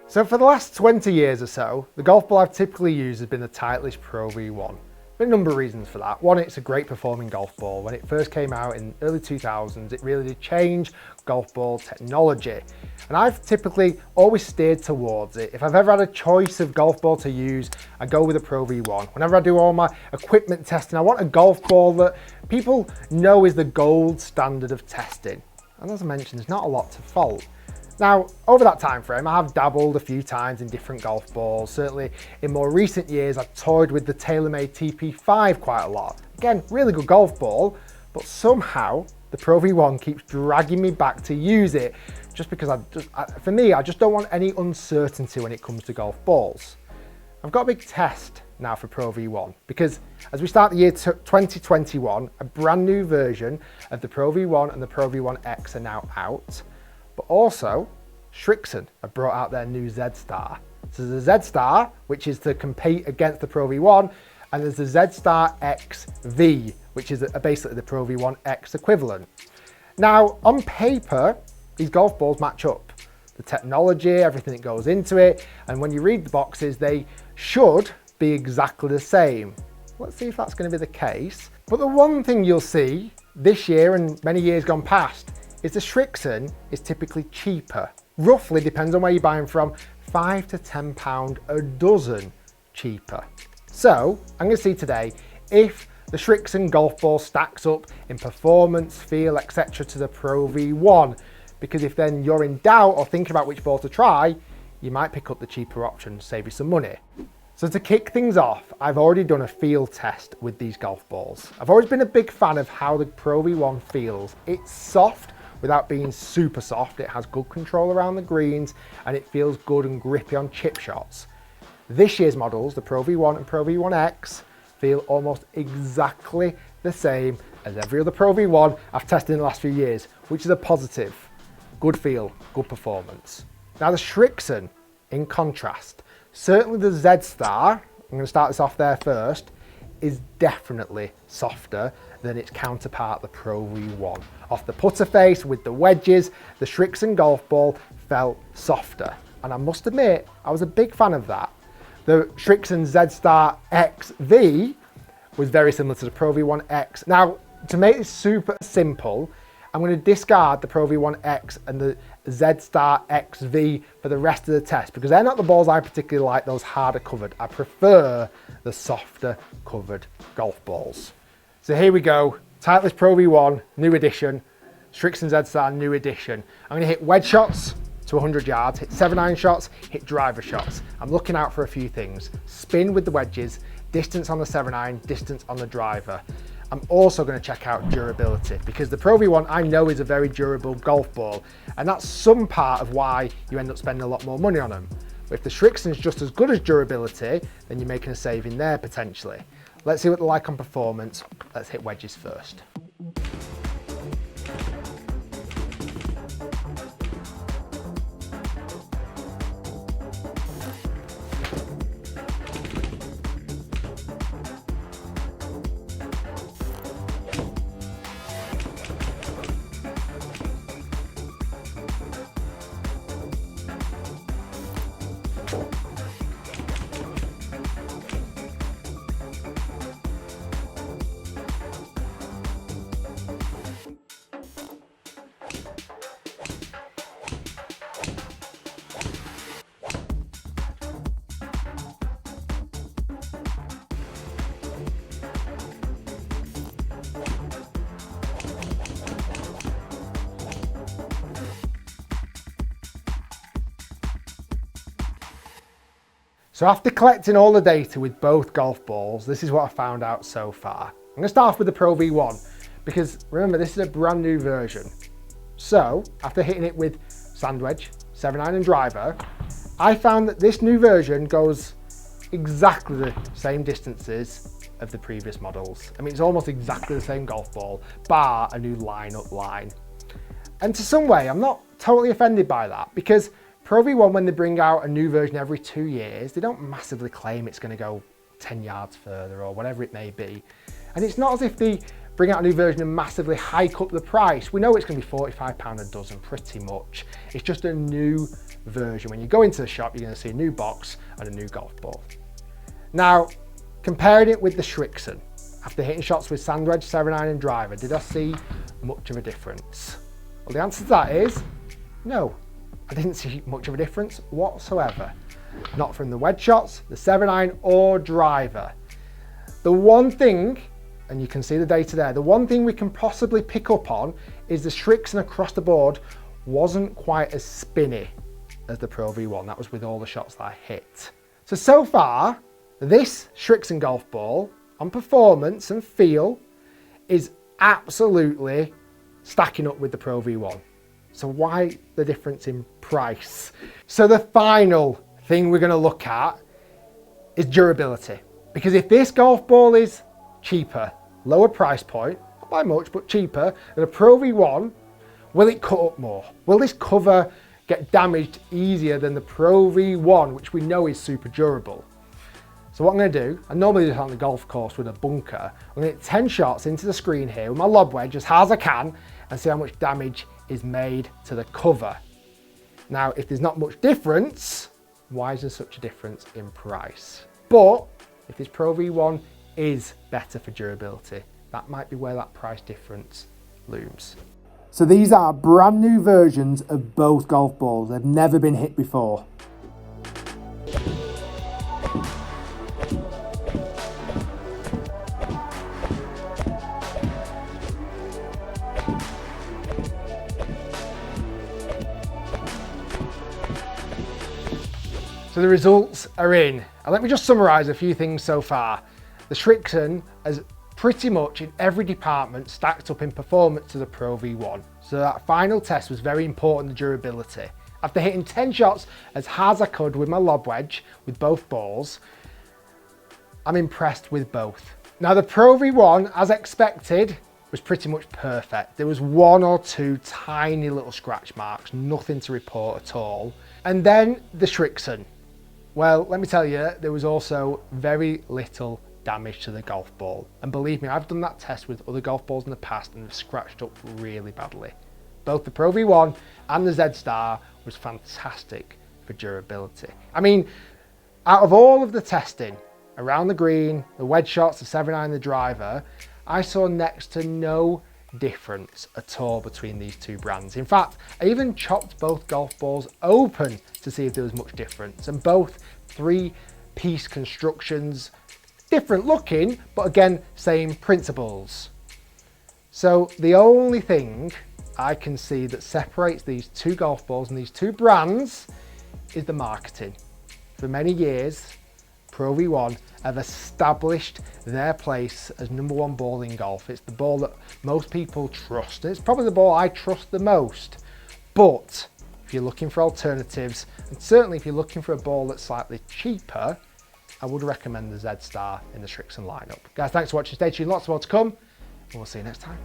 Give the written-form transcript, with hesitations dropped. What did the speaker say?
So for the last 20 years or so, the golf ball I've typically used has been the Titleist Pro V1. There are a number of reasons for that. One, it's a great performing golf ball. When it first came out in early 2000s, it really did change golf ball technology. And I've typically always steered towards it. If I've ever had a choice of golf ball to use, I go with a Pro V1. Whenever I do all my equipment testing, I want a golf ball that people know is the gold standard of testing. And as I mentioned, there's not a lot to fault. Now, over that time frame, I have dabbled a few times in different golf balls. Certainly in more recent years, I've toyed with the TaylorMade TP5 quite a lot. Again, really good golf ball, but somehow the Pro V1 keeps dragging me back to use it just because for me, I just don't want any uncertainty when it comes to golf balls. I've got a big test now for Pro V1 because as we start the year 2021, a brand new version of the Pro V1 and the Pro V1X are now out. But also, Srixon have brought out their new Z-Star. So there's the Z-Star, which is to compete against the Pro V1, and there's the Z-Star XV, which is basically the Pro V1X equivalent. Now, on paper, these golf balls match up. The technology, everything that goes into it, and when you read the boxes, they should be exactly the same. Let's see if that's going to be the case. But the one thing you'll see this year and many years gone past is the Srixon is typically cheaper. Roughly, depends on where you buy them from, £5 to £10 a dozen cheaper. So I'm going to see today if the Srixon golf ball stacks up in performance, feel, etc. to the Pro V1. Because if then you're in doubt or thinking about which ball to try, you might pick up the cheaper option, save you some money. So to kick things off, I've already done a field test with these golf balls. I've always been a big fan of how the Pro V1 feels. It's soft without being super soft. It has good control around the greens and it feels good and grippy on chip shots. This year's models, the Pro V1 and Pro V1X, feel almost exactly the same as every other Pro V1 I've tested in the last few years, which is a positive. Good feel, good performance. Now the Srixon, in contrast, certainly the Z-Star, I'm going to start this off there first, is definitely softer than its counterpart, the Pro V1. Off the putter face with the wedges, the Srixon golf ball felt softer. And I must admit, I was a big fan of that. The Srixon Z-Star XV was very similar to the Pro V1X. Now, to make this super simple, I'm going to discard the Pro V1X and the Z-Star XV for the rest of the test because they're not the balls I particularly like, those harder covered. I prefer the softer covered golf balls. So here we go, Titleist Pro V1, new edition, Srixon Z-Star, new edition. I'm going to hit wedge shots to 100 yards, hit 7-iron shots, hit driver shots. I'm looking out for a few things. Spin with the wedges, distance on the 7-iron, distance on the driver. I'm also going to check out durability because the Pro V1 I know is a very durable golf ball and that's some part of why you end up spending a lot more money on them. But if the Srixon is just as good as durability, then you're making a saving there potentially. Let's see what they're like on performance. Let's hit wedges first. So after collecting all the data with both golf balls, this is what I found out so far. I'm going to start off with the Pro V1 because remember this is a brand new version. So after hitting it with sand wedge, 7-iron and driver, I found that this new version goes exactly the same distances of the previous models. I mean, it's almost exactly the same golf ball, bar a new line-up line. And to some way, I'm not totally offended by that because Pro V1, when they bring out a new version every 2 years, they don't massively claim it's going to go 10 yards further or whatever it may be. And it's not as if they bring out a new version and massively hike up the price. We know it's going to be £45 a dozen pretty much. It's just a new version. When you go into the shop, you're going to see a new box and a new golf ball. Now, comparing it with the Srixon, after hitting shots with sand wedge, 7-iron and driver, did I see much of a difference? Well, the answer to that is no. I didn't see much of a difference whatsoever. Not from the wedge shots, the 7-iron or driver. The one thing, and you can see the data there, the one thing we can possibly pick up on is the Srixon across the board wasn't quite as spinny as the Pro V1. That was with all the shots that I hit. So far, this Srixon golf ball on performance and feel is absolutely stacking up with the Pro V1. So why the difference in price? So the final thing we're going to look at is durability. Because if this golf ball is cheaper, lower price point, not by much, but cheaper than a Pro V1, will it cut up more? Will this cover get damaged easier than the Pro V1, which we know is super durable? So what I'm going to do, I normally do this on the golf course with a bunker. I'm going to hit 10 shots into the screen here with my lob wedge as hard as I can and see how much damage is made to the cover. Now, if there's not much difference, why is there such a difference in price? But if this Pro V1 is better for durability, that might be where that price difference looms. So these are brand new versions of both golf balls. They've never been hit before. So the results are in. And let me just summarise a few things so far. The Srixon has pretty much in every department stacked up in performance to the Pro V1. So that final test was very important, the durability. After hitting 10 shots as hard as I could with my lob wedge with both balls, I'm impressed with both. Now the Pro V1, as expected, was pretty much perfect. There was one or two tiny little scratch marks, nothing to report at all. And then the Srixon. Well, let me tell you, there was also very little damage to the golf ball. And believe me, I've done that test with other golf balls in the past and they've scratched up really badly. Both the Pro V1 and the Z-Star was fantastic for durability. I mean, out of all of the testing, around the green, the wedge shots, the 7-iron, the driver, I saw next to no difference at all between these two brands. In fact, I even chopped both golf balls open to see if there was much difference, and both 3-piece constructions, different looking, but again, same principles. So the only thing I can see that separates these two golf balls and these two brands is the marketing. For many years, Pro V1 have established their place as #1 ball in golf. It's the ball that most people trust. It's probably the ball I trust the most. But if you're looking for alternatives, and certainly if you're looking for a ball that's slightly cheaper, I would recommend the Z-Star in the Srixon lineup. Guys, thanks for watching. Stay tuned, lots more to come, and we'll see you next time.